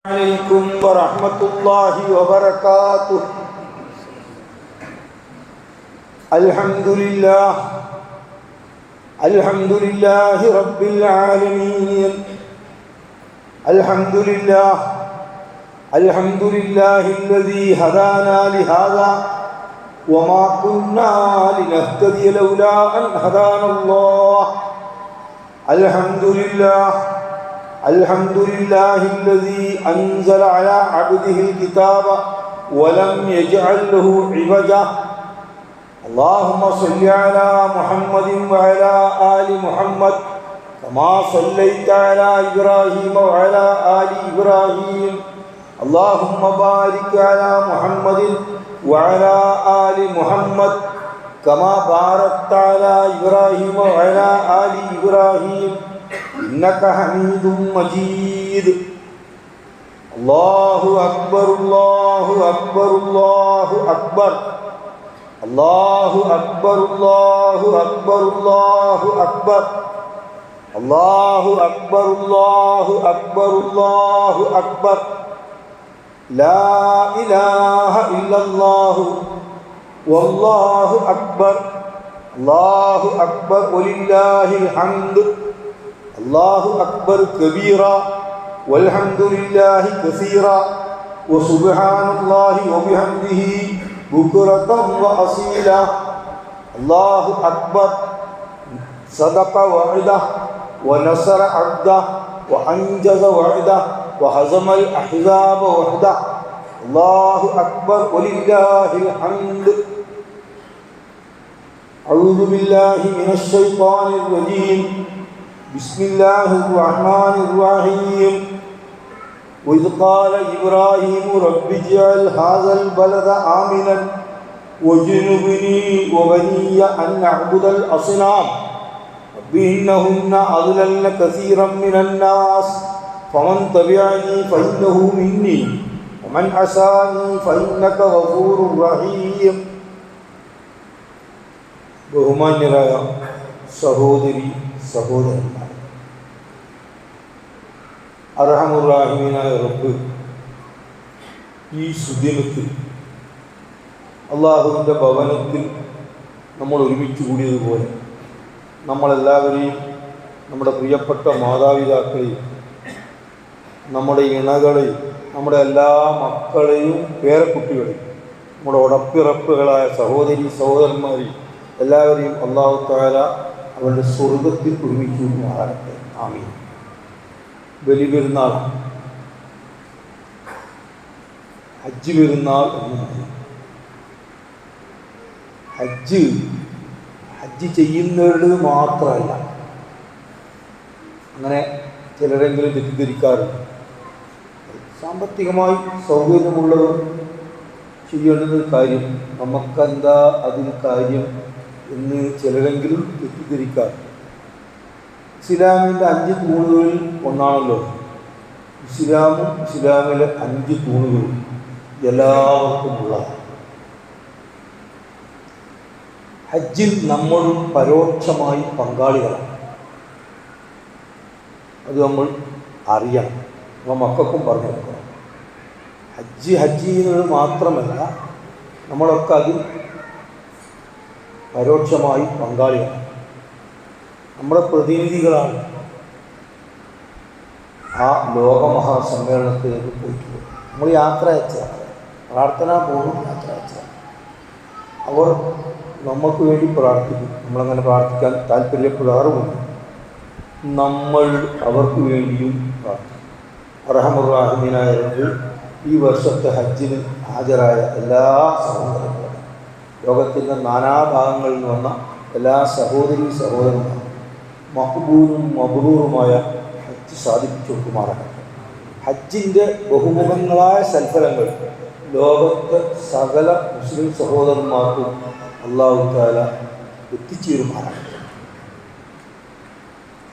عليكم ورحمة الله وبركاته. الحمد لله رب العالمين. الحمد لله الذي هدانا لهذا وما كنا لنهتدي لولا أن هدانا الله. الحمد لله الذي أنزل على عبده الكتاب ولم يجعل له عوجا. اللهم صل على محمد وعلى آل محمد كما صليت على إبراهيم وعلى آل إبراهيم. اللهم بارك على محمد وعلى آل محمد كما باركت على إبراهيم وعلى آل إبراهيم إنك حميد مجيد. الله أكبر الله أكبر الله أكبر الله أكبر الله أكبر الله أكبر الله أكبر الله أكبر الله أكبر. لا إله إلا الله والله أكبر. الله أكبر ولله الحمد. الله أكبر كبيرا والحمد لله كثيرا وسبحان الله وبحمده بكرة وأصيلا. الله أكبر. صدق وعده ونصر عبده وأنجز وعده وهزم الأحزاب وحده. الله أكبر ولله الحمد. أعوذ بالله من الشيطان الرجيم. بسم الله الرحمن الرحيم. وإذ قال إبراهيم رب اجعل هذا البلد آمنا واجنبني وبني أن نعبد الأصنام رب إنهن أضللن كثيرا من الناس فمن تبعني فإنه مني ومن عصاني فإنك غفور رحيم. ബഹുമാന്യരായ സഹോദരി സഹോദരന്മാർ, അർഹമുർറാഹിമീനായ റബ്ബ് ഈ സുദിനത്തിൽ അള്ളാഹുവിൻ്റെ ഭവനത്തിൽ നമ്മൾ ഒരുമിച്ച് കൂടിയതുപോലെ നമ്മളെല്ലാവരെയും, നമ്മുടെ പ്രിയപ്പെട്ട മാതാപിതാക്കളെയും, നമ്മുടെ ഇണകളെയും, നമ്മുടെ എല്ലാ മക്കളെയും പേരക്കുട്ടികളെയും, നമ്മുടെ ഉടപ്പിറപ്പുകളായ സഹോദരി സഹോദരന്മാരെയും എല്ലാവരെയും അല്ലാഹു തആല അവരുടെ സ്വർഗത്തിൽ ഒരുമിച്ച് മാറട്ടെ. ആമീൻ. ബലിപെരുന്നാൾ, ഹജ്ജ് പെരുന്നാൾ എന്ന് പറയും. ഹജ്ജ് ചെയ്യുന്നവരുടേത് മാത്രമല്ല, അങ്ങനെ ചിലരെങ്കിലും തെറ്റിദ്ധരിക്കാറുണ്ട്. സാമ്പത്തികമായി സൗകര്യമുള്ളവർ ചെയ്യേണ്ടുന്ന കാര്യം, നമുക്കെന്താ അതിൽ കാര്യം എന്ന് ചിലരെങ്കിലും തെറ്റിദ്ധരിക്കാറ്. ഇസ്ലാമിൻ്റെ 5 തൂണുകളിൽ ഒന്നാണല്ലോ ഇസ്ലാമിലെ 5 തൂണുകളും എല്ലാവർക്കുമുള്ളതാണ്. ഹജ്ജിൽ നമ്മളും പരോക്ഷമായി പങ്കാളികളാണ്. അത് നമ്മൾ അറിയണം, നമ്മൾ മക്കൾക്കും പറഞ്ഞു കൊടുക്കണം. ഹജ്ജ് ചെയ്യുന്നത് മാത്രമല്ല, നമ്മളൊക്കെ അതിൽ പരോക്ഷമായി പങ്കാളിയാണ്. നമ്മുടെ പ്രതിനിധികളാണ് ആ ലോകമഹാസമ്മേളനത്തിലേക്ക് പോയിട്ടുള്ളത്. നമ്മൾ യാത്ര അയച്ചതാണ്, പ്രാർത്ഥനാപൂർവ്വം യാത്ര അയച്ചതാണ്. അവർ നമുക്ക് വേണ്ടി പ്രാർത്ഥിക്കും. നമ്മളങ്ങനെ പ്രാർത്ഥിക്കാൻ താല്പര്യപ്പെടാറുമുണ്ട്. നമ്മൾ അവർക്ക് വേണ്ടിയും പ്രാർത്ഥിക്കും. അർഹമുർറാഹിമീനായ റബ്ബ് ഈ വർഷത്തെ ഹജ്ജിന് ഹാജരായ എല്ലാ സഹോദരങ്ങളും, ലോകത്തിൻ്റെ നാനാഭാഗങ്ങളിൽ നിന്ന് വന്ന എല്ലാ സഹോദരി സഹോദരന്മാരും മഖ്ബൂലും മബ്റൂറുമായ ഹജ്ജ് സാധിപ്പിച്ചു കൊടുക്കുമാറാകട്ടെ. ഹജ്ജിൻ്റെ ബഹുമുഖങ്ങളായ സൽഫലങ്ങൾ ലോകത്തെ സകല മുസ്ലിം സഹോദരന്മാർക്കും അല്ലാഹു തആല എത്തിച്ചേരുമാറാകട്ടെ.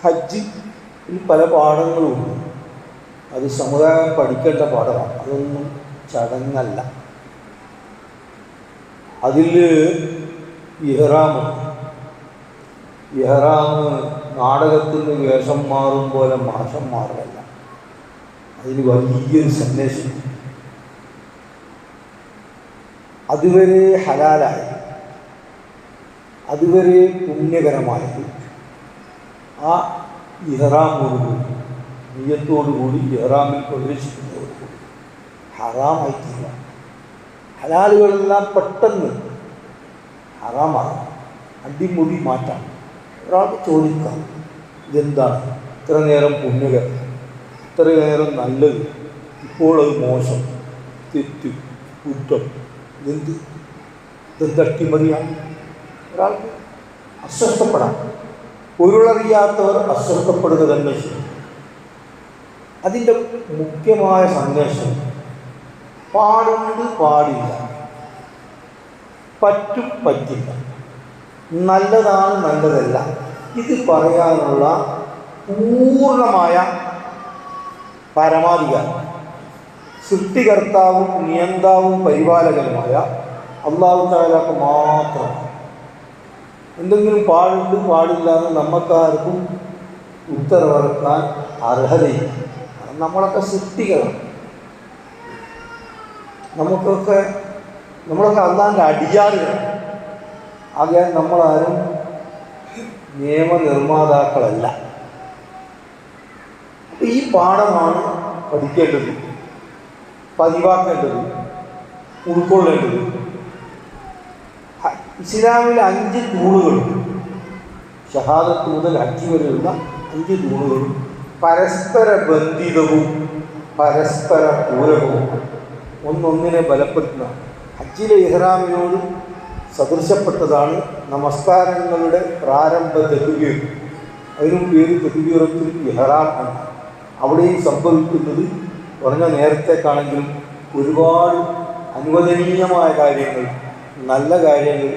ഹജ്ജിൽ പല പാഠങ്ങളുമുണ്ട്. അത് സമുദായം പഠിക്കേണ്ട പാഠമാണ്. അതൊന്നും ചടങ്ങല്ല. അതിൽ ഇഹ്റാമുണ്ട്. ഇഹ്റാം നാടകത്തിന് വേഷം മാറും പോലെ മാഷം മാറല്ല. അതിന് വലിയൊരു സന്ദേശം. അതുവരെ ഹലാലായി, അതുവരെ പുണ്യകരമായത് ആ ഇഹ്റാമോടുകൂടി, നിയ്യത്തോടുകൂടി ഇഹ്റാമിൽ പ്രവേശിക്കുന്നതോടുകൂടി ഹറാമായിട്ടില്ല. ഹലാലുകളെല്ലാം പെട്ടെന്ന് ഹറാമാണ്, അടിമുടി മാറ്റാം. ഒരാൾക്ക് ചോദിക്കാം, ഇതെന്താണ് ഇത്ര നേരം പുണ്യകരം, ഇത്ര നേരം നല്ലത്, ഇപ്പോഴത് മോശം, തെറ്റ്, കുറ്റം, ഇതെന്ത് അട്ടിമറിയാണ്? ഒരാൾക്ക് അസ്വസ്ഥപ്പെടാം. പൊരുളറിയാത്തവർ അസ്വസ്ഥപ്പെടുക തന്നെ ചെയ്യും. അതിൻ്റെ മുഖ്യമായ സന്ദേശം പാടുണ്ട്, പാടില്ല, പറ്റും, പറ്റില്ല, നല്ലതാണ്, നല്ലതല്ല, ഇത് പറയാനുള്ള പൂർണ്ണമായ പരമാധികാരം സൃഷ്ടികർത്താവും നിയന്താവും പരിപാലകനുമായ അല്ലാഹു തആലക്ക് മാത്രം. എന്തെങ്കിലും പാടുണ്ട്, പാടില്ല എന്ന് നമുക്കാർക്കും ഉത്തരവിറക്കാൻ അർഹതയില്ല. നമ്മളൊക്കെ സൃഷ്ടികളാണ്. നമ്മളൊക്കെ അല്ലാഹുവിൻ്റെ അടിയാറുകളാണ്. ആകയാൽ നമ്മളാരും നിയമനിർമ്മാതാക്കളല്ല. അപ്പോൾ ഈ പാഠമാണ് പഠിക്കേണ്ടത്, പതിവാക്കേണ്ടത്, ഉൾക്കൊള്ളേണ്ടത്. ഇസ്ലാമിൽ 5 തൂണുകളുണ്ട്. ഷഹാദത്ത് മുതൽ ഹജ്ജ് വരെയുള്ള 5 തൂണുകളും പരസ്പര ബന്ധിതവും പരസ്പര പൂരകവും ഒന്നൊന്നിനെ ബലപ്പെടുത്തുന്ന ഹജ്ജിലെ ഇഹ്റാമിനോട് സദൃശപ്പെട്ടതാണ് നമസ്കാരങ്ങളുടെ പ്രാരംഭ തക്ബീർ. അതിനും പേര് തക്ബീറത്തുൽ ഇഹ്റാം ആണ്. അവിടെയും സംഭവിക്കുന്നത് പറഞ്ഞ നേരത്തേക്കാണെങ്കിലും ഒരുപാട് അനുവദനീയമായ കാര്യങ്ങൾ, നല്ല കാര്യങ്ങൾ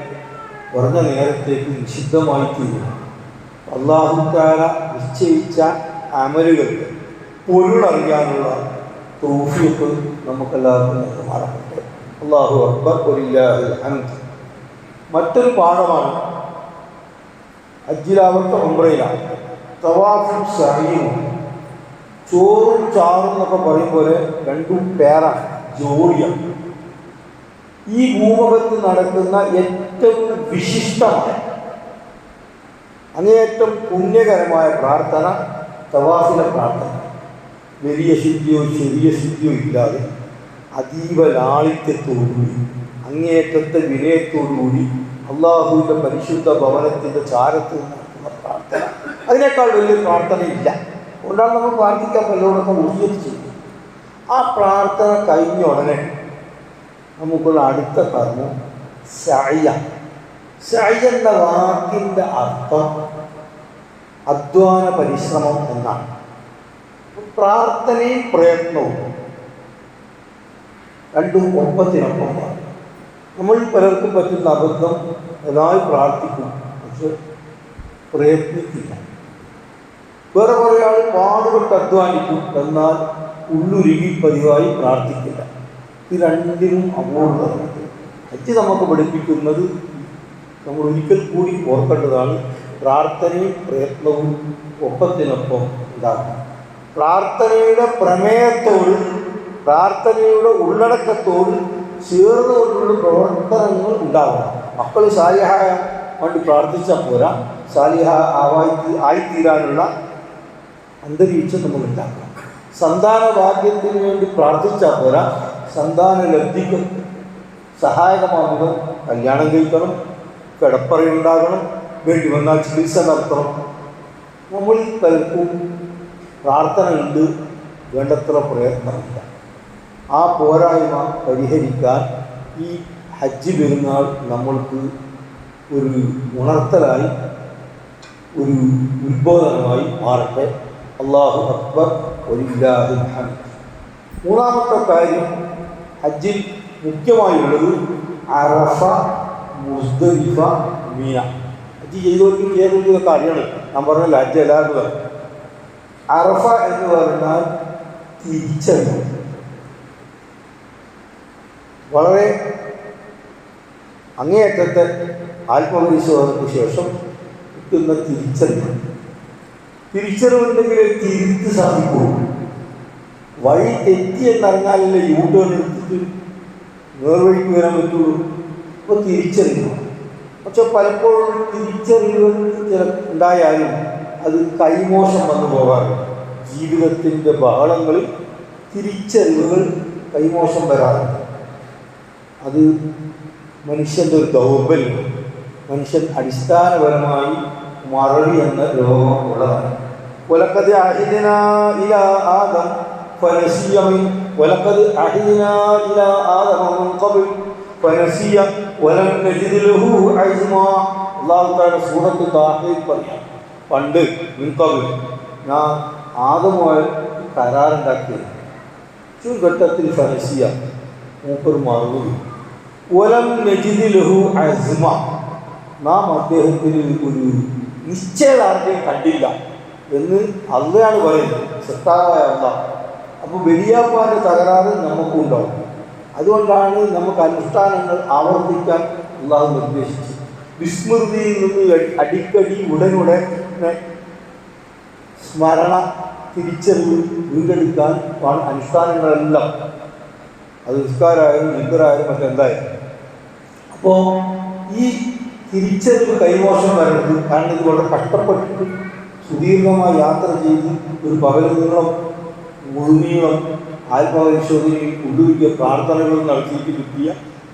പറഞ്ഞ നേരത്തേക്ക് നിഷിദ്ധമായി തീരും. അല്ലാഹു തആല നിശ്ചയിച്ച അമലുകൾക്ക് പൊരുളറിയാനുള്ള തൗഫീഖ് നമുക്കെല്ലാവർക്കും നൽകുമാറാകട്ടെ. അല്ലാഹു അക്ബർ, വലില്ലാഹിൽ ഹംദ്. മറ്റൊരു പാഠമാണ് ഹജ്ജിലാവട്ടെ ഉംറയിലാണ് തവാഫും സഅയും. ചോറും ചാറും എന്നൊക്കെ പറയും പോലെ രണ്ടും പേരാണ്, ജോഡിയാണ്. ഈ ഭൂമുഖത്ത് നടക്കുന്ന ഏറ്റവും വിശിഷ്ടമായ, അങ്ങേയറ്റം പുണ്യകരമായ പ്രാർത്ഥന തവാഫിലെ പ്രാർത്ഥന. വലിയ ശുദ്ധിയോ ചെറിയ ശുദ്ധിയോ ഇല്ലാതെ അതീവ ലാളിത്യത്തോടുകൂടി, അങ്ങേയറ്റത്തെ വിനയത്തോടുകൂടി അള്ളാഹുവിൻ്റെ പരിശുദ്ധ ഭവനത്തിൻ്റെ ചാരത്ത് നടത്തുന്ന പ്രാർത്ഥന, അതിനേക്കാൾ വലിയ പ്രാർത്ഥനയില്ല. അതുകൊണ്ടാണ് നമ്മൾ പ്രാർത്ഥിക്കാൻ പലരോടൊക്കെ വസിയത്ത് ചെയ്യും. ആ പ്രാർത്ഥന കഴിഞ്ഞ ഉടനെ നമുക്കുള്ള അടുത്ത കർമ്മം സഅയ. സഅയ് എന്ന വാക്കിൻ്റെ അർത്ഥം അധ്വാന പരിശ്രമം എന്നാണ്. പ്രാർത്ഥനയും പ്രയത്നവും രണ്ടും ഒപ്പത്തിനൊപ്പമാണ്. നമ്മൾ പലർക്കും പറ്റുന്ന അബദ്ധം, എല്ലാവരും പ്രാർത്ഥിക്കും പക്ഷെ പ്രയത്നിക്കില്ല. വേറെ കുറേ ആൾ പാടുപെട്ട് അധ്വാനിക്കും, എന്നാൽ ഉള്ളുരുകി പതിവായി പ്രാർത്ഥിക്കില്ല. ഈ രണ്ടിനും അപൂർവമാണ്. ഹജ്ജ് നമുക്ക് പഠിപ്പിക്കുന്നത് നമ്മൾ ഒരിക്കൽ കൂടി ഓർക്കേണ്ടതാണ്, പ്രാർത്ഥനയും പ്രയത്നവും ഒപ്പത്തിനൊപ്പം ഉണ്ടാകും. പ്രാർത്ഥനയുടെ പ്രമേയത്തോട്, പ്രാർത്ഥനയുടെ ഉള്ളടക്കത്തോട് ചേർന്നുകൊണ്ടുള്ള പ്രവർത്തനങ്ങൾ ഉണ്ടാവണം. മക്കൾ സാലിഹായ വേണ്ടി പ്രാർത്ഥിച്ചാൽ പോരാ, സാലിഹ ആയിത്തീരാനുള്ള അന്തരീക്ഷം നമ്മൾ ഉണ്ടാക്കണം. സന്താന ഭാഗ്യത്തിന് വേണ്ടി പ്രാർത്ഥിച്ചാൽ പോരാ, സന്താന ലബ്ധിക്ക് സഹായകമാകുക കല്യാണം കഴിക്കണം, കിടപ്പറയുണ്ടാകണം, വേണ്ടി വന്നാൽ ചികിത്സ നടത്തണം. നമ്മളിൽ പലർക്കും പ്രാർത്ഥന ഉണ്ട്, വേണ്ടത്ര പ്രയത്നമില്ല. ആ പോരായ്മ പരിഹരിക്കാൻ ഈ ഹജ്ജ് പെരുന്നാൾ നമ്മൾക്ക് ഒരു ഉണർത്തലായി, ഒരു ഉത്ബോധനമായി മാറട്ടെ. അല്ലാഹു അക്ബർ, വലില്ലാഹിൽ ഹംദ്. മൂന്നാമത്തെ കാര്യം ഹജ്ജിൽ മുഖ്യമായുള്ളത് അറഫ, മുസ്ദലിഫ, മിന. ഹജ്ജ് ചെയ്തവർക്ക് ചെയ്തൊക്കെ അറിയണം. ഞാൻ പറഞ്ഞല്ലോ ഹജ്ജ് എല്ലാവരും. അറഫ എന്ന് പറഞ്ഞാൽ തിരിച്ചറിവ്. വളരെ അങ്ങേയറ്റത്തെ ആത്മപരിശോധനയ്ക്ക് ശേഷം കിട്ടുന്ന തിരിച്ചറിവുണ്ടെങ്കിൽ തിരുത്ത് സാധിക്കുള്ളൂ. വഴി തെറ്റി എന്നറിഞ്ഞാലല്ലേ യൂ ടേൺ എടുത്തിട്ട് നേർവഴിക്ക് വരാൻ പറ്റുള്ളൂ. അപ്പോൾ തിരിച്ചറിയണം. പക്ഷെ പലപ്പോഴും തിരിച്ചറിവുകൾ ചില ഉണ്ടായാലും അത് കൈമോശം വന്നു പോകാറുണ്ട്. ജീവിതത്തിൻ്റെ ബഹളങ്ങളിൽ തിരിച്ചറിവുകൾ കൈമോശം വരാറുണ്ട്. അത് മനുഷ്യൻ്റെ ഒരു ദൗർബല്യം. മനുഷ്യൻ അടിസ്ഥാനപരമായി മറവി എന്ന രോഗം ഉള്ളതാണ്. വലഖദ് അഹ്ദിനാ ഇലാ ആദം ഫനസിയ വലഖദ് അഹ്ദിനാ ഇലാ ആദമ മിൻ ഖബ്ൽ ഫനസിയ വലം നജിദ് ലഹു അസ്മാ. അല്ലാഹു തആല സൂറത്തുൽ താഹയിൽ പറയാം, പണ്ട് മിൻ ഖബ്ൽ ഞാൻ ആദമുമായി കരാറുണ്ടാക്കിയത്. ചുരുക്കത്തിൽ ഫനസിയ മൂപ്പർ മറന്നു. വലം നജിദ് ലഹു അസ്മ, നാം അദ്ദേഹത്തിന് ഒരു നിശ്ചയദാർഢ്യം കണ്ടില്ല എന്ന് അള്ളയാണ് പറയുന്നത്, സത്താവായ അള്ളാഹ്. അപ്പോൾ വലിയാപ്പാൻ്റെ തകരാറ് നമുക്കുണ്ടാവും. അതുകൊണ്ടാണ് നമുക്ക് അനുഷ്ഠാനങ്ങൾ ആവർത്തിക്കാൻ അള്ളാഹു നിർദ്ദേശിച്ചത്. വിസ്മൃതിയിൽ നിന്ന് അടിക്കടി ഉടനുടനെ സ്മരണ തിരിച്ചറിവ് വീണ്ടെടുക്കാൻ അനുഷ്ഠാനങ്ങളെല്ലാം, അത് നിസ്കാരമായാലും നിക്കറായാലും മറ്റെന്തായാലും. അപ്പോൾ ഈ തിരിച്ചറിവ് കൈമോശം വരരുത്. കാരണം ഇത് വളരെ കഷ്ടപ്പെട്ടിട്ട് സുദീർഘമായി യാത്ര ചെയ്ത് ഒരു പകൽനീളം മുഴുനീളം ആത്മപരിശോധനയിൽ ഉള്ളുവിയ പ്രാർത്ഥനകൾ നടത്തിയിട്ട് കിട്ടിയ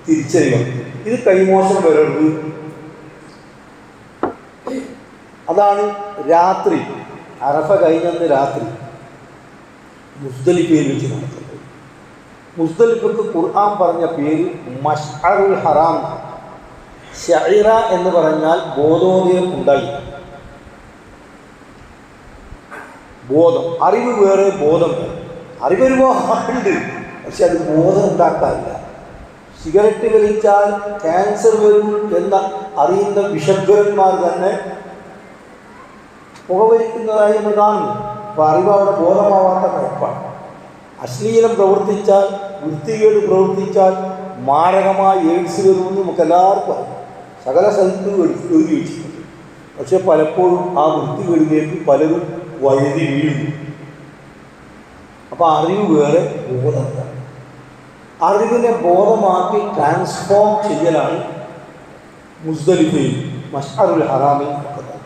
തിരിച്ചറിവ്. ഇത് കൈമോശം വരരുത്. അതാണ് രാത്രി, അറഫ കഴിഞ്ഞെന്ന് രാത്രി മുസ്ദലിഫയിൽ വെച്ച് നടത്തുന്നത്. മുസ്ദലിഫക്ക് ഖുർആൻ പറഞ്ഞ പേര് മശ്അറുൽ ഹറാം. ശഇറ എന്ന് പറഞ്ഞാൽ ബോധോദയം ഉണ്ടായി. ബോധം, അറിവ് വേറെ, ബോധം വേറെ. അറിവ് ഒരുപാടുണ്ട്, പക്ഷെ അത് ബോധം ഉണ്ടാക്കാറില്ല. സിഗരറ്റ് വലിച്ചാൽ ക്യാൻസർ വരും എന്ന അറിയുന്ന വിഷഗ്വരന്മാർ തന്നെ പുകവലിക്കുന്നതായി നമ്മൾ കാണുന്നു. അപ്പോൾ അറിവ് അവിടെ ബോധമാവാത്ത കുഴപ്പമാണ്. അശ്ലീലം പ്രവർത്തിച്ചാൽ, വൃത്തികേട് പ്രവർത്തിച്ചാൽ മാരകമായ എയ്ഡ്സ് വരുമെന്ന് നമുക്ക് എല്ലാവർക്കും അറിയാം. സകല സ്ഥലത്തും എഴുതി വെച്ചിട്ടുണ്ട്. പക്ഷെ പലപ്പോഴും ആ വൃത്തികേടിലേക്ക് പലരും വഴുതി വീഴുന്നു. അപ്പോൾ അറിവ് വേറെ, ബോധം വേറെ. അറിവിനെ ബോധമാക്കി ട്രാൻസ്ഫോം ചെയ്യലാണ് മുസ്ദലിഫയിൽ മശ്അറുൽ ഹറാമിൽ നടക്കുന്നത്.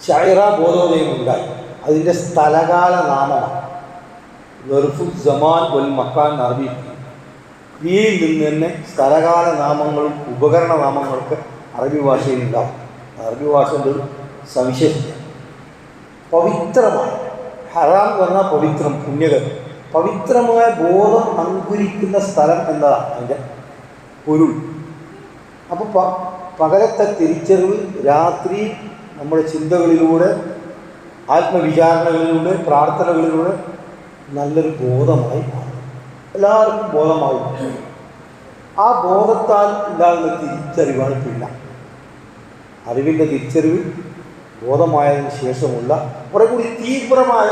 ശഇറ ബോധോദയം ഉണ്ടായി. അതിൻ്റെ സ്ഥലകാല നാമമാണ് ദർഫുൽ സമാൻ വൽ മക്കാൻ അറബി. ക്രിയയിൽ നിന്ന് തന്നെ സ്ഥലകാല നാമങ്ങളും ഉപകരണ നാമങ്ങളൊക്കെ അറബി ഭാഷയിൽ ഉണ്ടാവും. അറബി ഭാഷയുടെ ഒരു സവിശേഷത പവിത്രമായ, ഹറാം എന്ന് പറഞ്ഞാൽ പവിത്രം, പുണ്യകരം. പവിത്രമായ ബോധം അങ്കുരിക്കുന്ന സ്ഥലം എന്നതാണ് അതിൻ്റെ പൊരുൾ. അപ്പോൾ പകലത്തെ തിരിച്ചറിവ് രാത്രി നമ്മുടെ ചിന്തകളിലൂടെ, ആത്മവിചാരണകളിലൂടെ, പ്രാർത്ഥനകളിലൂടെ നല്ലൊരു ബോധമായി മാറും. എല്ലാവർക്കും ബോധമാവും. ആ ബോധത്താൽ ഉണ്ടാകുന്ന തിരിച്ചറിവാണ് പിള്ള. അറിവിൻ്റെ തിരിച്ചറിവ് ബോധമായതിനു ശേഷമുള്ള കുറെ കൂടി തീവ്രമായ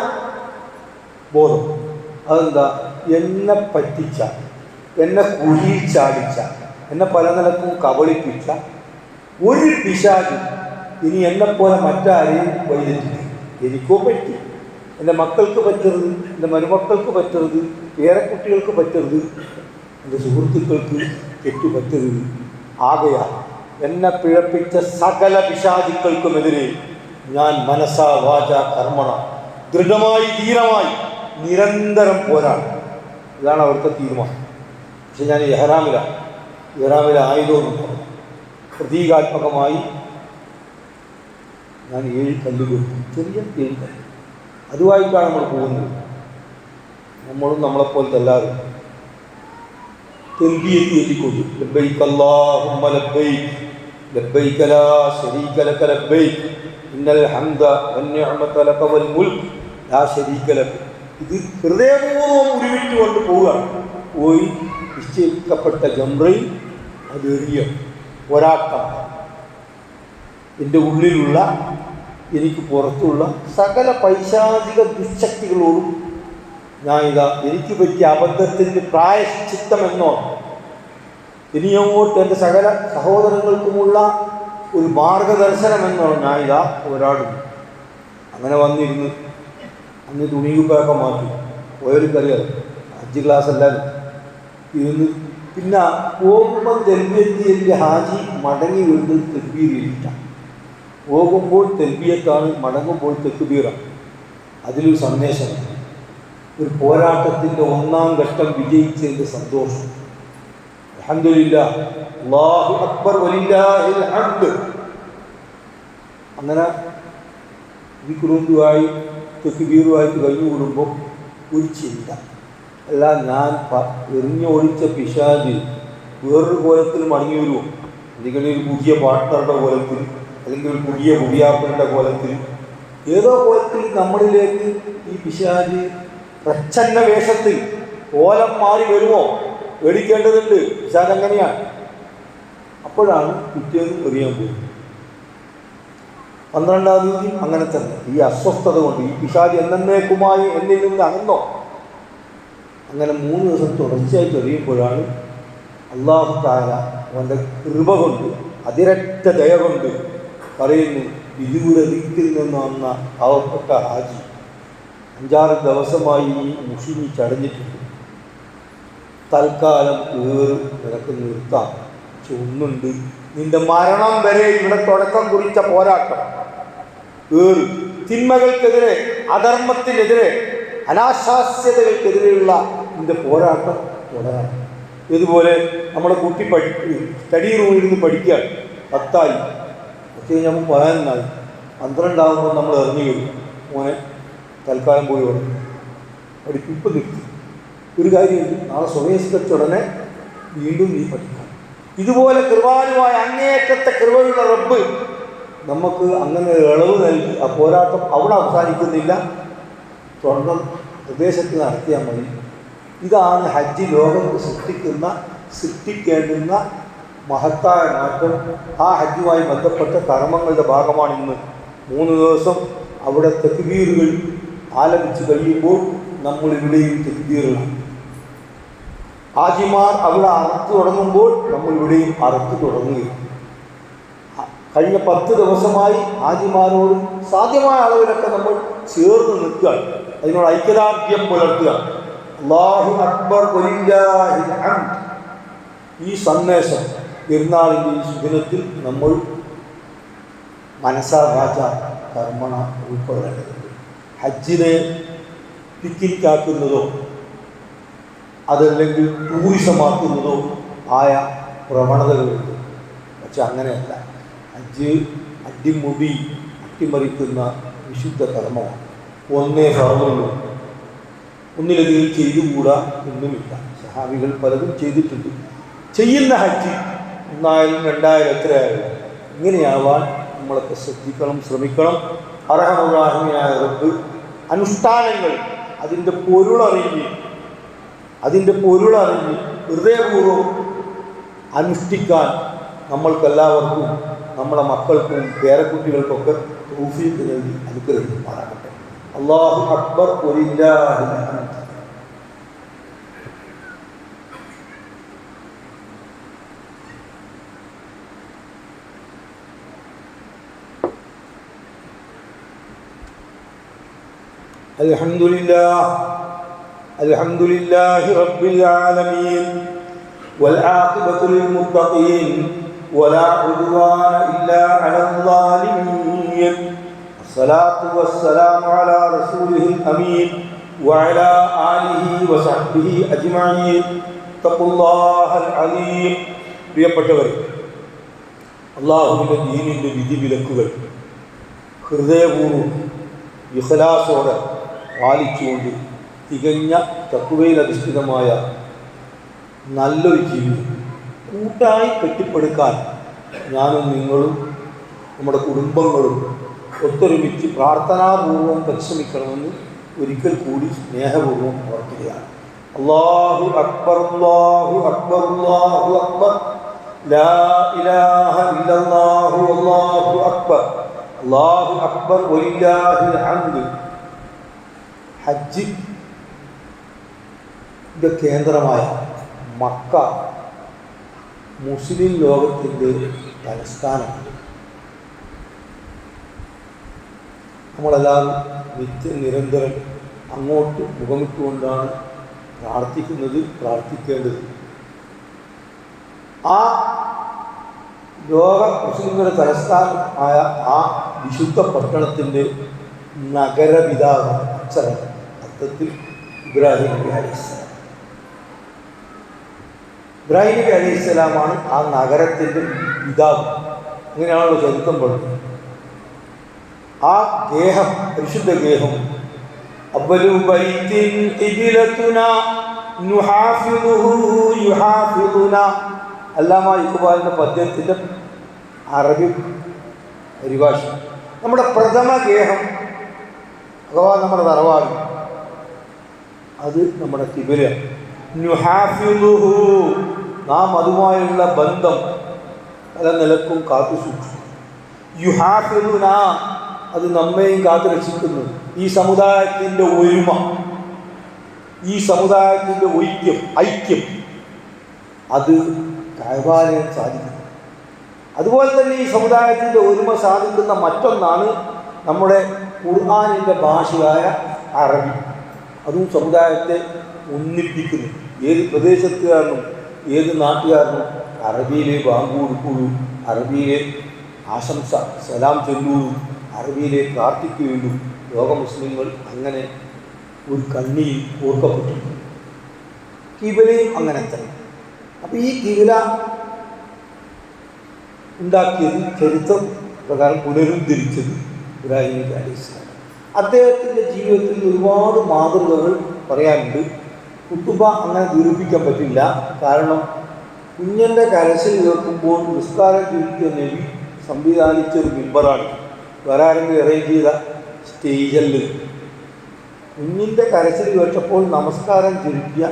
ബോധം. അതെന്താ? എന്നെ പറ്റിച്ച, എന്നെ കുഴിയിൽ ചാടിച്ച, എന്നെ പല നിലക്കും കബളിപ്പിച്ച ഒരു പിശാചും ഇനി എന്നെപ്പോലെ മറ്റാരെയും വൈദ്യുതി. എനിക്കോ പറ്റി, എൻ്റെ മക്കൾക്ക് പറ്റരുത്, എൻ്റെ മരുമക്കൾക്ക് പറ്റരുത്, പേരക്കുട്ടികൾക്ക് പറ്റരുത്, എൻ്റെ സുഹൃത്തുക്കൾക്ക് തെറ്റു പറ്റരുത്. ആകയാൽ എന്നെ പിഴപ്പിച്ച സകല പിശാചുക്കൾക്കുമെതിരെ ഞാൻ മനസ്സാ വാച കർമ്മണ ദൃഢമായി ധീരമായി നിരന്തരം പോരാടും. ഇതാണ് അവിടുത്തെ തീരുമാനം. പക്ഷെ ഞാൻ ഇഹ്റാമിലായതോന്നും പ്രതീകാത്മകമായി ഞാൻ 7 കല്ല് കൊടുത്തു, ചെറിയ 7 കല്ല്. അതുമായിട്ടാണ് നമ്മൾ പോകുന്നത്. നമ്മളും നമ്മളെപ്പോലത്തെ എല്ലാവരും തെൽബിയത്ത് ചൊല്ലിക്കൊണ്ടു, ലബ്ബൈക അല്ലാഹുമ്മ ലബ്ബൈക ലബ്ബൈക ലാ ശരീക ലക ലബ്ബൈക ഇന്നൽ ഹംദ വന്നിഅമത ലക വൽ മുൽക് ലാ ശരീക ലക. ഇത് ഹൃദയപൂർവ്വം ഉരുവിട്ടുകൊണ്ട് പോവുകയാണ്. പോയി നിശ്ചയിക്കപ്പെട്ട ജംറയിൽ അതെറിയ പോരാട്ടം. എൻ്റെ ഉള്ളിലുള്ള, എനിക്ക് പുറത്തുള്ള സകല പൈശാചിക ദുശക്തികളോടും ഞാൻ എനിക്ക് പറ്റിയ അബദ്ധത്തിൻ്റെ പ്രായശ്ചിത്തമെന്നോ ഇനിയങ്ങോട്ട് എൻ്റെ സകല സഹോദരങ്ങൾക്കുമുള്ള ഒരു മാർഗദർശനമെന്നോ ഞാൻ പോരാടുന്നു. അങ്ങനെ വന്നിരുന്ന് അന്ന് തുണിയുപ്പൊക്കെ മാറ്റി പോയവർക്കറിയാം, ഹജ്ജ് ക്ലാസ് എല്ലാവരും ഇരുന്ന്. പിന്നെ പോകുമ്പോൾ തെൽബിയത്തിൻ്റെ ഹാജി മടങ്ങി വീണ്ടും തെൽബീറിയിട്ടാണ്. പോകുമ്പോൾ തെൽബിയത്താണ്, മടങ്ങുമ്പോൾ തെക്കുബീറാണ്. അതിലൊരു സന്ദേശമുണ്ട്. ഒരു പോരാട്ടത്തിൻ്റെ ഒന്നാം ഘട്ടം വിജയിച്ചതിൻ്റെ സന്തോഷം. അൽഹംദുലില്ലാഹ്, അല്ലാഹു അക്ബർ വലില്ലാഹിൽ ഹംദ്. അങ്ങനെ ദിക്റുമായി തക്ബീറുമായിട്ട് കഴിഞ്ഞുകൂടുമ്പോൾ ഒരു ചിന്ത, അല്ല ഞാൻ എറിഞ്ഞോടിച്ച പിശാച് വേറൊരു കോലത്തിൽ മടങ്ങി വരുമോ? അല്ലെങ്കിൽ ഒരു പുതിയ പാർട്ട്ണറുടെ കോലത്തിൽ, അല്ലെങ്കിൽ ഒരു പുതിയ പുതിയാപ്പളുടെ കോലത്തിൽ, ഏതോ കോലത്തിൽ നമ്മളിലേക്ക് ഈ പിശാച് പ്രച്ഛന്ന വേഷത്തിൽ കോലം മാറി വരുമോ? പേടിക്കേണ്ടതുണ്ട്. പിശാച് അങ്ങനെയാണ്. അപ്പോഴാണ് പിറ്റേന്ന് എറിയാൻ പോകുന്നത്. 12-ാം തീയതി അങ്ങനെ തന്നെ ഈ അസ്വസ്ഥത കൊണ്ട് ഈ പിശാച് എന്നേക്കുമായി എന്നിൽ നിന്ന് അകന്നോ? അങ്ങനെ 3 ദിവസം തുടർച്ചയായിട്ട് എറിയുമ്പോഴാണ് അല്ലാഹു തആല അവൻ്റെ കൃപ കൊണ്ട്, അതിരറ്റ ദയ കൊണ്ട് പറയുന്നു, വിദൂര ദിക്കിൽ നിന്ന് വന്ന പാവപ്പെട്ട ഹാജി 5-6 ദിവസമായി ഈ മുഷിനി ചടഞ്ഞിട്ടുണ്ട്. തൽക്കാലം നിനക്ക് നിർത്താം. പക്ഷെ ഒന്നുണ്ട്, നിന്റെ മരണം വരെ ഇവിടെ തുടക്കം കുറിച്ച പോരാട്ടം, തിന്മകൾക്കെതിരെ, അധർമ്മത്തിനെതിരെ, അനാശാസ്യതകൾക്കെതിരെയുള്ള നിന്റെ പോരാട്ടം തുടരാം. ഇതുപോലെ നമ്മളെ കുട്ടി സ്റ്റഡി റൂമിൽ നിന്ന് പഠിക്കാൻ 10 പക്ഷേ നമ്മൾ പറയാനായി 12 നമ്മൾ ഇറങ്ങി വരും. മോനെ തൽക്കാലം പോയി വന്നു പഠിപ്പിപ്പ് നിർത്തി. ഒരു കാര്യമുണ്ട്, നാളെ സ്വദേശിച്ച ഉടനെ വീണ്ടും നീ പഠിക്കണം. ഇതുപോലെ കൃപാലുമായ അങ്ങേയറ്റത്തെ കൃപയുള്ള റബ്ബ് നമുക്ക് അങ്ങനെ ഇളവ് നൽകി. ആ പോരാട്ടം അവിടെ അവസാനിക്കുന്നില്ല, തുടർന്ന് പ്രദേശത്ത് നടത്തിയാൽ മതി. ഇതാണ് ഹജ്ജ് ലോകത്ത് സൃഷ്ടിക്കേണ്ടുന്ന മഹത്തായ മാറ്റം. ആ ഹജ്ജുമായി ബന്ധപ്പെട്ട കർമ്മങ്ങളുടെ ഭാഗമാണിന്ന്. 3 ദിവസം അവിടെ തക്ബീറുകൾ ആലപിച്ച് കഴിയുമ്പോൾ നമ്മളിവിടെയും തക്ബീറുകളാണ്. ഹാജിമാർ അവിടെ അറുത്ത് തുടങ്ങുമ്പോൾ നമ്മളിവിടെയും അറുത്ത് തുടങ്ങുകയും. കഴിഞ്ഞ 10 ദിവസമായി ഹാജിമാരോട് സാധ്യമായ അളവിലൊക്കെ നമ്മൾ ചേർന്ന് നിൽക്കുക, അതിനോട് ഐക്യദാർഢ്യം പുലർത്തുക. അല്ലാഹു അക്ബർ വലില്ലാഹിൽ ഹംദ്. ഈ സന്ദേശം പെരുന്നാളിൻ്റെ ഈ സുദിനത്തിൽ നമ്മൾ മനസാ വാച കർമ്മണ ഉൾക്കൊള്ളേണ്ടതുണ്ട്. ഹജ്ജിനെ പിക്കിനിക്കാക്കുന്നതോ അതല്ലെങ്കിൽ ടൂറിസമാക്കുന്നതോ ആയ പ്രവണതകളുണ്ട്. പക്ഷെ അങ്ങനെയല്ല. ഹജ്ജ് അടിമുടി അട്ടിമറിക്കുന്ന വിശുദ്ധ കർമ്മമാണ്. ഒന്നേ ഫർളുള്ളൂ, ഒന്നിലധികം ചെയ്തുകൂടാ ഒന്നുമില്ല. സഹാബികൾ പലതും ചെയ്തിട്ടുണ്ട്. ചെയ്യുന്ന ഹജ്ജ് 1,000 2,000 എത്രയായാലും ഇങ്ങനെയാവാൻ നമ്മളൊക്കെ ശ്രദ്ധിക്കണം, ശ്രമിക്കണം. അർഹമുറാഹിമായ റബ്ബ് അനുഷ്ഠാനങ്ങൾ അതിൻ്റെ പൊരുളറിഞ്ഞ് ഹൃദയപൂർവ്വം അനുഷ്ഠിക്കാൻ നമ്മൾക്കെല്ലാവർക്കും, നമ്മുടെ മക്കൾക്കും പേരക്കുട്ടികൾക്കൊക്കെ തൗഫീഖ് നൽകി അനുഗ്രഹിക്കുമാറാകട്ടെ. അല്ലാഹു അക്ബർ വലില്ലാഹിൽ ഹംദ്. അൽഹംദുലില്ലാഹി റബ്ബിൽ ആലമീൻ വൽ ആഖിബത്തു ലിൽ മുത്തഖീൻ വലാ ഉദ്വാന ഇല്ലാ അലൽ ളാലിമീൻ. അസ്സലാത്തു വസ്സലാമു അലാ റസൂലിഹിൽ അമീൻ വഅലാ ആലിഹി വസഹ്ബിഹി അജ്മഈൻ. തഖുല്ലാഹൽ അലീം. പ്രിയപ്പെട്ടവർ, അല്ലാഹുവിൻ്റെ ദീനിൻ്റെ വിധിവിലക്കുകൾ ഹൃദയപൂർവ്വം ഇഖ്ലാസോടെ പാലിച്ചുകൊണ്ട് തികഞ്ഞ തഖ്വയിൽ അധിഷ്ഠിതമായ നല്ലൊരു ജീവിതം കൂട്ടായി കെട്ടിപ്പടുക്കാൻ ഞാനും നിങ്ങളും നമ്മുടെ കുടുംബങ്ങളും ഒത്തൊരുമിച്ച് പ്രാർത്ഥനാപൂർവം പരിശ്രമിക്കണമെന്ന് ഒരിക്കൽ കൂടി സ്നേഹപൂർവ്വം ഓർക്കുകയാണ്. അല്ലാഹു അക്ബർ, അല്ലാഹു അക്ബർ, അല്ലാഹു അക്ബർ, ലാ ഇലാഹ ഇല്ലല്ലാഹു, അല്ലാഹു അക്ബർ, അല്ലാഹു അക്ബർ വലില്ലാഹിൽ ഹംദ്. ഹജ്ജിൻ്റെ കേന്ദ്രമായ മക്ക മുസ്ലിം ലോകത്തിൻ്റെ തലസ്ഥാനമാണ്. നമ്മളെല്ലാവരും നിരന്തരം അങ്ങോട്ട് മുഖമിട്ടുകൊണ്ടാണ് പ്രാർത്ഥിക്കേണ്ടത്. ആ ലോക മുസ്ലിങ്ങളുടെ തലസ്ഥാനമായ ആ വിശുദ്ധ പട്ടണത്തിൻ്റെ നഗരപിതാവ് അക്ഷരം അർത്ഥത്തിൽ ഇബ്രാഹിം നബി അലൈഹിസ്സലാം. ഇബ്രാഹിം നബി അലൈഹിസ്സലാമാണ് ആ നഗരത്തിൻ്റെ പിതാവ്. അങ്ങനെയാണല്ലോ ചരിത്രം പറയുന്നത്. ആ ഗേഹം, പരിശുദ്ധ ഗേഹം, അവ്വലു ബൈത്തിൻ ഖിബ്ലതുനാ നുഹാഫിദുഹു യുഹാഫിദുനാ, അല്ലാമ ഇഖ്ബാലിൻ്റെ പദ്യത്തിൻ്റെ അറബി പരിഭാഷ. നമ്മുടെ പ്രഥമ ഗേഹം അഥവാ നമ്മുടെ തറവാട്, അത് നമ്മുടെ ഖിബ്ല. നുഹാഫിദുഹു, നാം അതുമായുള്ള ബന്ധം പല നിലക്കും കാത്തു സൂക്ഷിക്കും. യുഹാഫിദുനാ, അത് നമ്മെയും കാത്തു രക്ഷിക്കുന്നു. ഈ സമുദായത്തിൻ്റെ ഒരുമ, ഈ സമുദായത്തിൻ്റെ ഐക്യം അത് കഅബാലയം സാധിക്കുന്നു. അതുപോലെ തന്നെ ഈ സമുദായത്തിൻ്റെ ഒരുമ സാധിക്കുന്ന മറ്റൊന്നാണ് നമ്മുടെ ഖുർആനിൻ്റെ ഭാഷയായ അറബി. അതും സമുദായത്തെ ഒന്നിപ്പിക്കുന്നു. ഏത് പ്രദേശത്തുകാരനും ഏത് നാട്ടുകാരനും അറബിയിലെ ബാങ്ക് കൊടുക്കുകയും അറബിയിലെ ആശംസ സലാം ചൊല്ലുകയും അറബിയിലെ പ്രാർത്ഥിക്കുകയും ലോക മുസ്ലിങ്ങൾ അങ്ങനെ ഒരു കണ്ണിയിൽ ഓർക്കപ്പെട്ടിട്ടുണ്ട്. കിബിലയും അങ്ങനെ തന്നെ. അപ്പോൾ ഈ കിബില ഉണ്ടാക്കിയത് ചരിത്രം പ്രകാരം പുനരുദ്ധരിച്ചത് ഇബ്രാഹിം നബി അലൈഹിസ്സലാം. അദ്ദേഹത്തിൻ്റെ ജീവിതത്തിൽ ഒരുപാട് മാതൃകകൾ പറയാനുണ്ട്. കുത്തുബ അങ്ങനെ ദൂരിപ്പിക്കാൻ പറ്റില്ല. കാരണം കുഞ്ഞിൻ്റെ കരച്ചിൽ കേൾക്കുമ്പോൾ നിസ്കാരം ചുരുക്കിയ നബി സംവിധാനിച്ചൊരു മിമ്പറാണ്. വരാരെങ്കിലും അറേഞ്ച് ചെയ്ത സ്റ്റേജല്ല. കുഞ്ഞിൻ്റെ കരച്ചിൽ കേട്ടപ്പോൾ നമസ്കാരം ചുരുക്കിയ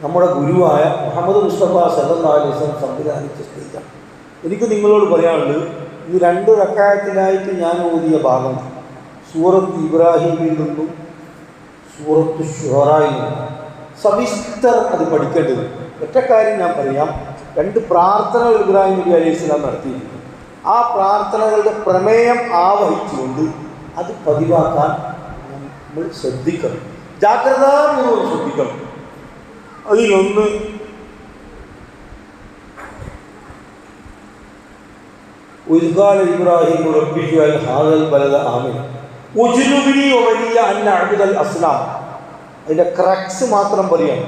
നമ്മുടെ ഗുരുവായ മുഹമ്മദ് മുസ്തഫ സല്ലല്ലാഹു അലൈഹി വസല്ലം സംവിധാനിച്ച സ്റ്റേജാണ്. എനിക്ക് നിങ്ങളോട് പറയാനുള്ളത്, ഈ 2 റക്അത്തിലായിട്ട് ഞാൻ ഓതിയ ഭാഗം സൂറത്ത് ഇബ്രാഹിമിൽ നിന്നും സൂറത്ത് ശുഅറയിൽ നിന്നും സവിസ്തരം അത് പഠിക്കേണ്ടത്. ഒറ്റ കാര്യം ഞാൻ പറയാം, 2 പ്രാർത്ഥനകൾ ഇബ്രാഹിം നബി അലൈഹിസ്സലാം നടത്തിയിരുന്നു. ആ പ്രാർത്ഥനകളുടെ പ്രമേയം ആവഹിച്ചുകൊണ്ട് അത് പതിവാക്കാൻ നമ്മൾ ശ്രദ്ധിക്കണം, ജാഗ്രതാപൂർവ്വം ശ്രദ്ധിക്കണം. അതിലൊന്ന് ഉദ്ഘാല ഇബ്രാഹിം റബ്ബിജഅൽ ഹാദൽ ബലദ ആമിന ഉജ്നുബിനി വബനിയ അൻ നഅ്ബുദൽ അസ്നാം. അതിൻ്റെ ക്രക്സ് മാത്രം പറയാം.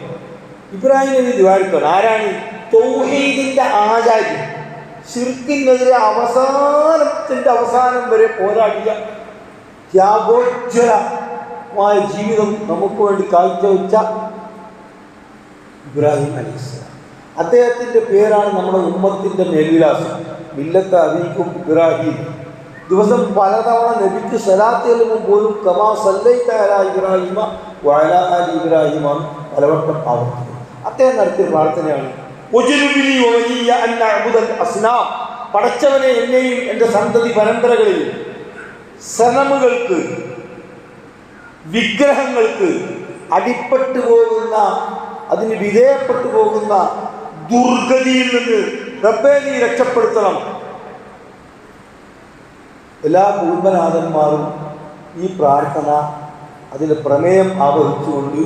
ഇബ്രാഹിം നബി ദുആ. ആരാണ്? തൗഹീദിൻ്റെ ആചാര്യൻ. ശിർക്കിനെതിരെ അവസാനം വരെ പോരാടിയ ത്യാഗോജ്വലമായ ജീവിതം നമുക്ക് വേണ്ടി കാഴ്ചവെച്ച ഇബ്രാഹിം അലൈഹിസ്സലാം. അദ്ദേഹത്തിൻ്റെ പേരാണ് നമ്മുടെ ഉമ്മത്തിൻ്റെ മേൽവിലാസം. മില്ലത്ത് അബീക്കും ഇബ്രാഹിം. ദിവസം പലതവണ നബിക്ക് സലാത്ത് ചെല്ലുമ്പോൾ പോലും കമാ സല്ലൈത അലാ ഇബ്രാഹിമ വഅലാ ആലി ഇബ്രാഹിമ പലവട്ടം ആവർത്തിക്കും. അദ്ദേഹം നടത്തിയ പ്രാർത്ഥനയാണ് ഉജ്നുബിനി വബനിയ അൻ നഅ്ബുദൽ അസ്നാം. പടച്ചവനെ, എന്നെയും എൻ്റെ സന്തതി പരമ്പരകളെയും സനമുകൾക്ക്, വിഗ്രഹങ്ങൾക്ക് അടിപ്പെട്ടു പോകുന്ന, അതിന് വിധേയപ്പെട്ടു പോകുന്ന ദുർഗതിയിൽ നിന്ന് റബ്ബേ നീ രക്ഷപ്പെടുത്തണം. എല്ലാ കുടുംബനാഥന്മാരും ഈ പ്രാർത്ഥന അതിൻ്റെ പ്രമേയം ആവഹിച്ചുകൊണ്ട്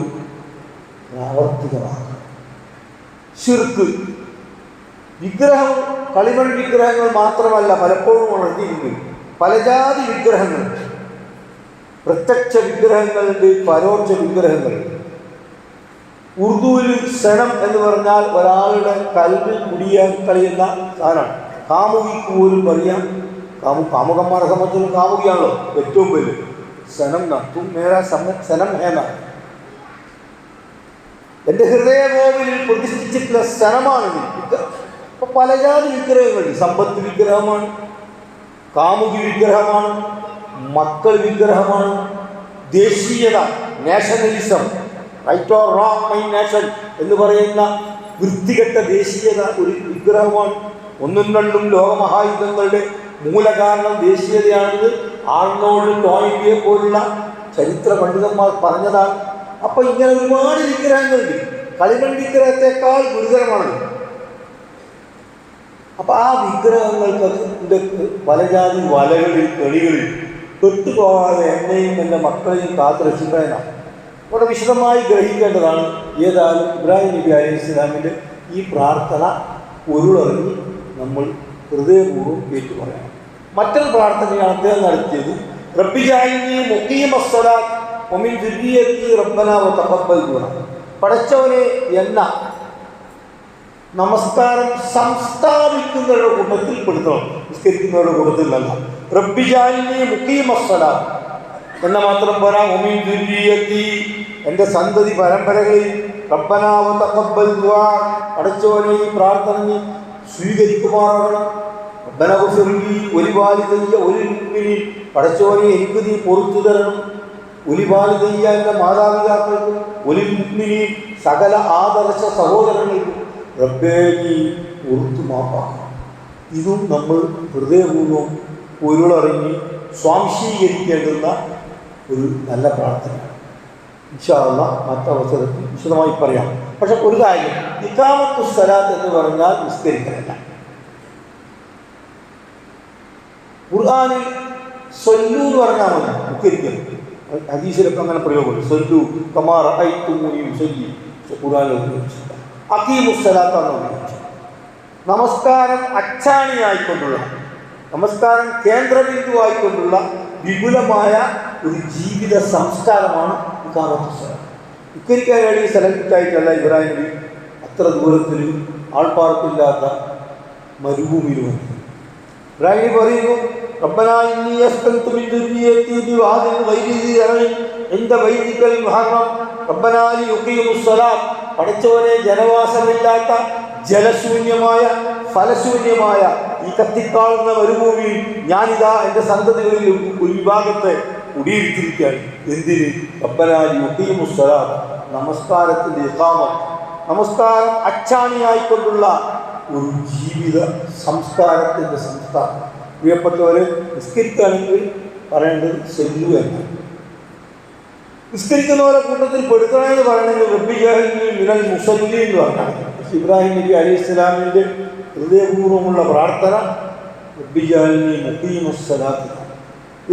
പ്രാവർത്തികമാക്കണം. ശിർക്ക് വിഗ്രഹം, കളിമൺ വിഗ്രഹങ്ങൾ മാത്രമല്ല പലപ്പോഴും വളർത്തിയിരിക്കുന്നത്. പലജാതി വിഗ്രഹങ്ങൾ, പ്രത്യക്ഷ വിഗ്രഹങ്ങളുണ്ട്, പരോക്ഷ വിഗ്രഹങ്ങളുണ്ട്. ഉറുദുവിൽ സനം എന്ന് പറഞ്ഞാൽ ഒരാളുടെ കൽവിൽ കുടിയാൻ കളിയുന്ന സാധനമാണ്. കാമുകിക്ക് പോലും പറയാം. കാമുകന്മാരെ സംബന്ധിച്ചും കാമുകിയാണല്ലോ ഏറ്റവും വലുത്. സനം തും മേരാ സനം എന്നാണ്. എൻ്റെ ഹൃദയകോവിലിൽ പ്രതിഷ്ഠിച്ചിട്ടുള്ള സനമാണ്. അപ്പോൾ പലജാതി വിഗ്രഹങ്ങൾ, സമ്പത്ത് വിഗ്രഹമാണ്, കാമുകി വിഗ്രഹമാണ്, മക്കൾ വിഗ്രഹമാണ്, ദേശീയത, nationalism, right or wrong my nation എന്ന് പറയുന്ന വൃത്തികെട്ട ദേശീയത ഒരു വിഗ്രഹമാണ്. 1ഉം 2ഉം ലോകമഹായുദ്ധങ്ങളുടെ മൂലകാരണം ദേശീയതയാണെന്ന് ആർണോൾഡ് ടോയിൻബിയെ പോലുള്ള ചരിത്ര പണ്ഡിതന്മാർ പറഞ്ഞതാണ്. അപ്പോൾ ഇങ്ങനെ ഒരുപാട് വിഗ്രഹങ്ങളുണ്ട്. കളിമൺ വിഗ്രഹത്തെക്കാൾ ഗുരുതരമാണ്. അപ്പോൾ ആ വിഗ്രഹങ്ങൾക്ക് പലജാതി വലകളിൽ, കെണികളിൽ പെട്ടുപോകാതെ എന്നെയും എൻ്റെ മക്കളെയും കാത്തു രക്ഷിക്കാനാണ്. വളരെ വിശദമായി ഗ്രഹിക്കേണ്ടതാണ്. ഏതായാലും ഇബ്രാഹിം നബി അലൈഹി ഇസ്ലാമിൻ്റെ ഈ പ്രാർത്ഥന പൊരുളറിഞ്ഞ് നമ്മൾ ഹൃദയപൂർവ്വം ഏറ്റുപറയണം. മറ്റൊരു പ്രാർത്ഥനയാണ് അദ്ദേഹം നടത്തിയത്. റബ്ബി ജഅൽനി മുഖീമസ്സലാത്ത് വമിൻ ദുർരിയ്യതി റബ്ബനാ വതഖബ്ബൽ ദുആ. പടച്ചവനെ എന്ന നമസ്കാരം സംസ്ഥാപിക്കുന്നവരുടെ കൂട്ടത്തിൽ പെടുത്തണം, നിസ്കരിക്കുന്നവരുടെ കൂട്ടത്തിലല്ല. റബ്ബി ജഅൽനി മുഖീമസ്സലാത്ത് എന്ന മാത്രം പോരാ, വമിൻ ദുർരിയ്യതി എൻ്റെ സന്തതി പരമ്പരകളിൽ റബ്ബനാ വതഖബ്ബൽ ദുആ, പടച്ചവനെ ഈ പ്രാർത്ഥന നീ സ്വീകരിക്കുമാറാകണം. റബ്ബനാ ഗ്ഫിർലി വലിവാലിദയ്യ വലിൽമുഅ്മിനീൻ, പടച്ചവനെ എനിക്ക് നീ പൊറുത്തു തരണം. വലിവാലിദയ്യ എൻ്റെ മാതാപിതാക്കൾക്കും വലിൽമുഅ്മിനീൻ സകല ആദർശ സഹോദരങ്ങൾക്കും റബ്ബേ നീ പൊറുത്തു മാപ്പാക്കണം. ഇതും നമ്മൾ ഹൃദയപൂർവ്വം പൊരുളറിഞ്ഞ് സ്വാംശീകരിക്കേണ്ടുന്ന ഒരു നല്ല പ്രാർത്ഥനയാണ്. ഇൻഷാ അല്ലാഹ് മറ്റവസരത്തിൽ വിശദമായി പറയാം. പക്ഷെ ഒരു കാര്യം, ഇഖാമത്തു സ്വലാത്ത് എന്ന് പറഞ്ഞാൽ നിസ്കരിക്കലല്ല. ഖുർആനിൽ സ്വല്ലു എന്ന് പറഞ്ഞാൽ മതി, നിസ്കരിക്കൽ. ഹദീസിലൊക്കെ അങ്ങനെ പ്രയോഗമുണ്ട്, സ്വല്ലു കമാ റഅയ്തുമൂനി ഉസല്ലി. ഖുർആനിൽ അഖീമുസ്സലാത്താണ് ഉപയോഗിച്ചത്. നമസ്കാരം അച്ചാണിയായിക്കൊണ്ടുള്ള, നമസ്കാരം കേന്ദ്രബിന്ദുവായിക്കൊണ്ടുള്ള വിപുലമായ ഒരു ജീവിത സംസ്കാരമാണ് ഇഖാമത്തു സ്വലാത്ത്. നിസ്കരിക്കാൻ വേണ്ടി സ്ഥലം കിട്ടായിട്ടല്ല ഇബ്രാഹിം നബി അത്ര ദൂരത്തിൽ ആൾപ്പാർക്കില്ലാത്ത മരുഭൂമിയിൽ വന്നു. ഇബ്രാഹിം നബി പറയുന്നു, റബ്ബനാ ഇന്നി അസ്കൻതു മിൻ ദുർരിയ്യതി ബിവാദിൻ ഗൈരി ദീ റഅൻ ഇൻദ ബൈതിക്കൽ മുഹറം റബ്ബനാ ലിയുഖീമുസ്സലാത്ത്, പടച്ചവനെ ജനവാസമില്ലാത്ത ജലശൂന്യമായ ഫലശൂന്യമായ ഈ കത്തിക്കാളുന്ന മരുഭൂമിയിൽ ഞാനിതാ എൻ്റെ സന്തതികളിൽ ഒരു വിഭാഗത്തെ കുടിയിരുത്തിയിരിക്കുകയാണ്. എന്തിന്? റബ്ബനാ ലിയുഖീമുസ്സലാത്ത്, നമസ്കാരത്തിൻ്റെ ഇഖാമത്ത്, നമസ്കാരം അച്ചാണിയായിക്കൊണ്ടുള്ള ഒരു ജീവിത സംസ്കാരത്തിൻ്റെ സംസ്കാരം. പ്രിയപ്പെട്ടവരെ, നിസ്കരിക്കുകയാണെങ്കിൽ പറയേണ്ടത് സ്വല്ലു എന്നാണ്. നിസ്കരിക്കുന്നവരെ കൂട്ടത്തിൽ പെടുത്തണമെന്ന് പറയണമെങ്കിൽ റബ്ബി ജഅൽനി മിനൽ മുസല്ലീൻ എന്ന് പറഞ്ഞാൽ ഇബ്രാഹിം നബി അലൈഹി ഇസ്ലാമിൻ്റെ ഹൃദയപൂർവ്വമുള്ള പ്രാർത്ഥന റബ്ബി ജഅൽനി മുഖീമസ്സലാത്ത്.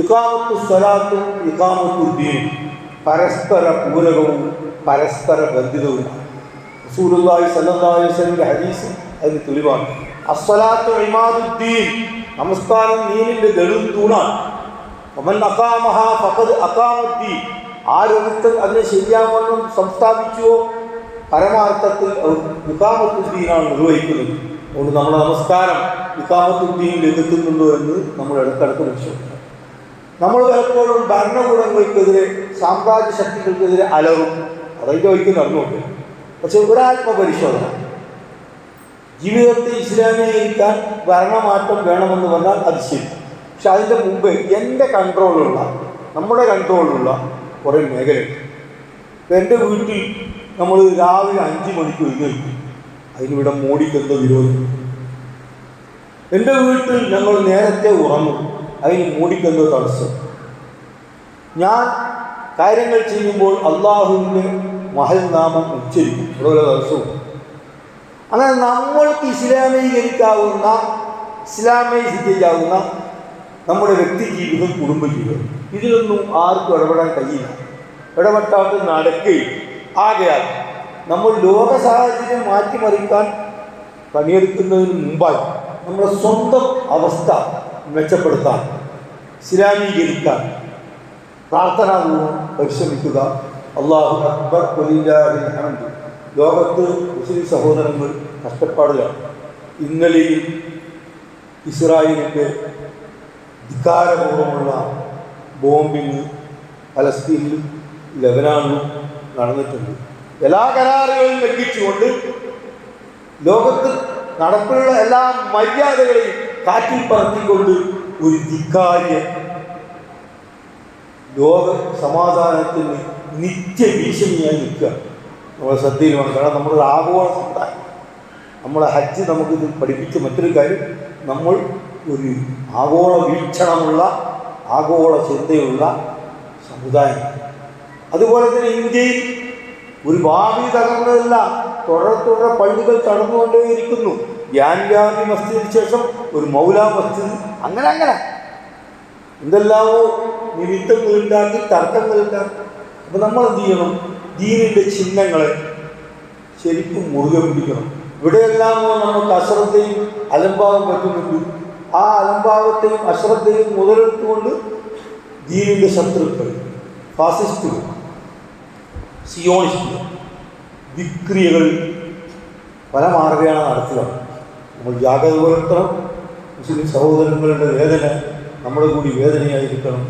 ഇഖാമത്തു സ്വലാത്തും ഇഖാമത്തുദ്ദീൻ പരസ്പര പൂരകവും പരസ്പര ബന്ധിതവുമാണ്. റസൂലുള്ളാഹി സ്വല്ലല്ലാഹു അലൈഹി വസല്ലമയുടെ ഹദീസ് അതിന് തെളിവാണ്. അസ്സലാത്തു ഇമാദുദ്ദീൻ, നമസ്കാരം ദീനിൻ്റെ നെടുംതൂണാണ്. വമൻ അഖാമഹാ ഫഖദ് അഖാമദ്ദീൻ, ആരൊരുത്തൻ അതിനെ ശരിയാവണ്ണം സംസ്ഥാപിച്ചുവോ പരമാർത്ഥത്തിൽ ഇഖാമത്തുദ്ദീനാണ് നിർവഹിക്കുന്നത്. അതുകൊണ്ട് നമ്മുടെ നമസ്കാരം ഇഖാമത്തുദ്ദീനിലേക്ക് എത്തുന്നുണ്ടോ എന്ന് നമ്മൾ ഇടയ്ക്കിടയ്ക്ക് പരിശോധിക്കണം. നമ്മൾ പലപ്പോഴും ഭരണകൂടങ്ങൾക്കെതിരെ, സാമ്രാജ്യ ശക്തികൾക്കെതിരെ അലറും, അതിൻ്റെ വഴിക്ക് നടന്നുകൊണ്ട്. പക്ഷെ ഒരാത്മപരിശോധന, ജീവിതത്തെ ഇസ്ലാമീകരിക്കാൻ ഭരണമാറ്റം വേണമെന്ന് പറഞ്ഞാൽ അത് ശരി. പക്ഷെ അതിൻ്റെ മുമ്പ് എൻ്റെ കൺട്രോളുള്ള, നമ്മുടെ കൺട്രോളിലുള്ള കുറേ മേഖലയുണ്ട്. ഇപ്പം എൻ്റെ വീട്ടിൽ നമ്മൾ രാവിലെ 5 മണിക്ക് എഴുന്നേൽക്കും, അതിനിവിടെ മോഡിക്കെന്തോ വിരോധം. എൻ്റെ വീട്ടിൽ ഞങ്ങൾ നേരത്തെ ഉറങ്ങും, അതിന് മോഡിക്കെന്തോ തടസ്സം. ഞാൻ കാര്യങ്ങൾ ചെയ്യുമ്പോൾ അള്ളാഹുവിൻ്റെ മഹൽ നാമം ഉച്ചരിക്കും, ഇവിടെ തടസ്സവും. അങ്ങനെ നമ്മൾക്ക് ഇസ്ലാമീകരിക്കാവുന്ന, ഇസ്ലാമൈസ് ചെയ്യാവുന്ന നമ്മുടെ വ്യക്തി ജീവിതം, കുടുംബജീവിതം, ഇതിലൊന്നും ആർക്കും ഇടപെടാൻ കഴിയില്ല. ഇടപെട്ടാട്ട് നടക്കുകയും. ആകയാൽ നമ്മൾ ലോക സാഹചര്യം മാറ്റിമറിക്കാൻ പണിയെടുക്കുന്നതിന് മുമ്പായി നമ്മുടെ സ്വന്തം അവസ്ഥ മെച്ചപ്പെടുത്താൻ, ഇസ്ലാമീകരിക്കാൻ പ്രാർത്ഥനാപൂർവ്വം പരിശ്രമിക്കുക. അല്ലാഹു അക്ബർ വലില്ലാഹിൽ ഹംദ്. ലോകത്ത് മുസ്ലിം സഹോദരങ്ങൾ കഷ്ടപ്പാടിലാണ്. ഇന്നലെയും ഇസ്രായേലിൻ്റെ ധിക്കാരപൂർവ്വമുള്ള ബോംബിങ് പലസ്തീനിലും ലെബനാനിലും നടന്നിട്ടുണ്ട്. എല്ലാ കരാറുകളും ലംഘിച്ചുകൊണ്ട് ലോകത്ത് നടപ്പിലുള്ള എല്ലാ മര്യാദകളെയും കാറ്റിൽ പറത്തിക്കൊണ്ട് ഒരു ധിക്കാരിയ ലോക സമാധാനത്തിന് നിത്യഭീഷണിയായി നിൽക്കുക നമ്മുടെ ശ്രദ്ധയിൽ വേണം. കാരണം നമ്മളൊരു ആഗോള സമുദായം. നമ്മളെ ഹജ്ജ് നമുക്കിത് പഠിപ്പിച്ച മറ്റൊരു കാര്യം, നമ്മൾ ഒരു ആഗോള വീക്ഷണമുള്ള, ആഗോള ചിന്തയുള്ള സമുദായം. അതുപോലെ തന്നെ ഇന്ത്യയിൽ ഒരു ഭാവി തകർന്നതല്ല, തുടരെ പള്ളികൾ തടന്നുകൊണ്ടേയിരിക്കുന്നു. ഗ്യാൻവാപി മസ്ജിദിന് ശേഷം ഒരു മൗലാ മസ്ജിദ്, അങ്ങനെ എന്തെല്ലാമോ നിമിത്തങ്ങളുണ്ടാക്കി, തർക്കങ്ങളുണ്ടാക്കി. അപ്പോൾ നമ്മൾ എന്ത് ചെയ്യണം? ദീനിൻ്റെ ചിഹ്നങ്ങളെ ശരിക്കും മുറുകെ പിടിക്കണം. ഇവിടെയെല്ലാമോ നമുക്ക് അശ്രദ്ധയും അലംഭാവം പറ്റുന്നുണ്ട്. ആ അലംഭാവത്തെയും അശ്രദ്ധയും മുതലെടുത്തുകൊണ്ട് ദീനിൻ്റെ ശത്രുക്കൾ, ഫാസിസ്റ്റുകൾ, സിയോണിസ്റ്റുകൾ വിക്രിയകൾ പല മാർഗമാണ് നടത്തുക. നമ്മൾ ജാഗ്രത പുലർത്തണം. മുസ്ലിം സഹോദരങ്ങളുടെ വേദന നമ്മുടെ കൂടി വേദനയായിരിക്കണം.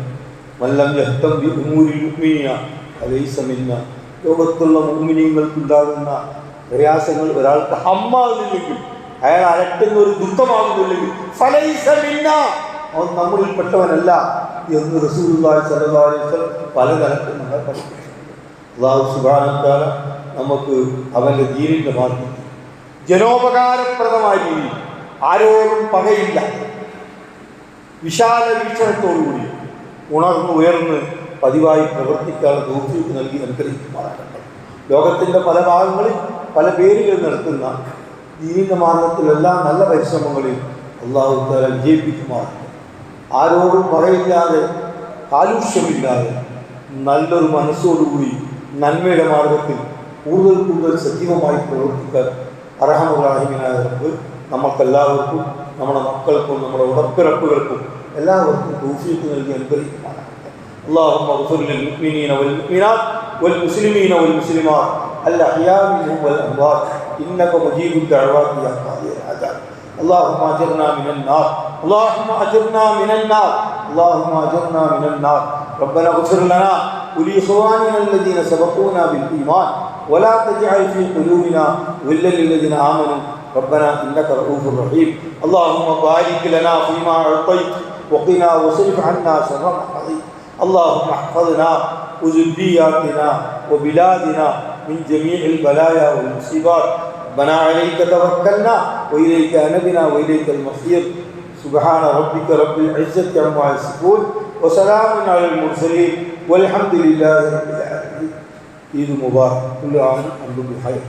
മല്ലം യഹ്തം ബി ഉമൂരിൽ മുഅ്മിനീന ഫലൈസ മിന്നാ. ലോകത്തുള്ള മുഅ്മിനീങ്ങൾക്കുണ്ടാകുന്ന പ്രയാസങ്ങൾ ഒരാൾക്ക് ഹമ്മാകുന്നില്ലെങ്കിൽ, അയാൾ അലട്ടുന്ന ഒരു ദുഃഖമാകുന്നില്ലെങ്കിൽ ഫലൈസ മിന്നാ, അവൻ നമ്മളിൽപ്പെട്ടവനല്ല എന്ന് റസൂലുള്ളാഹി സ്വല്ലല്ലാഹു അലൈഹി വസല്ലം പല തരത്തിൽ നമ്മളെ പഠിപ്പിച്ചിട്ടുണ്ട്. അല്ലാഹു സുബ്ഹാനഹു വ തആല നമുക്ക് അവൻ്റെ ദീനിൻ്റെ മാർഗ്ഗത്തിൽ ജനോപകാരപ്രദമായ രീതിയിൽ ആരോടും പകയില്ല, വിശാല വീക്ഷണത്തോടുകൂടി ഉണർന്ന് ഉയർന്ന് പതിവായി പ്രവർത്തിക്കാനുള്ള തൗഫീഖ് നൽകി അനുഗ്രഹിക്കുമാറാകട്ടെ. ലോകത്തിൻ്റെ പല ഭാഗങ്ങളിൽ പല പേരുകൾ നടത്തുന്ന ദീനിൻ്റെ മാർഗത്തിലെല്ലാം നല്ല പരിശ്രമങ്ങളിൽ അല്ലാഹു തആല വിജയിപ്പിക്കുമാറാകട്ടെ. ആരോടും പകയില്ലാതെ കാലുഷ്യമില്ലാതെ നല്ലൊരു മനസ്സോടുകൂടി നന്മയുടെ മാർഗത്തിൽ കൂടുതൽ കൂടുതൽ സജീവമായി പ്രവർത്തിക്കാൻ അർഹമുറാഹിമീനായ റബ്ബ് നമുക്കെല്ലാവർക്കും, നമ്മുടെ മക്കൾക്കും, നമ്മുടെ ഉടപ്പിറപ്പുകൾക്കും എല്ലാവർക്കും തൗഫീഖ് നൽകി അനുഗ്രഹിക്കുമാറാകട്ടെ. اللهم اغفر للمؤمنين والمؤمنات والمسلمين والمسلمات الأحياء منهم والأموات إنك مجيب الدعوات يا قاضي الحاجات. اللهم أجرنا من النار، اللهم أجرنا من النار، اللهم أجرنا من النار. ربنا اغفر لنا ولإخواننا الذين سبقونا بالإيمان ولا تجعل في قلوبنا غلا للذين آمنوا ربنا إنك رؤوف رحيم. اللهم بارك لنا فيما أعطيت وقنا واصرف عنا شر ما قضيت. اللهم احفظنا وذرياتنا وبلادنا من جميع البلايا والمصيبات. ربنا عليك توكلنا وإليك أنبنا وإليك المصير. سبحان ربك رب العزة عما يصفون وسلام على المرسلين والحمد لله رب العالمين. عيد مبارك، كل عام وأنتم بخير.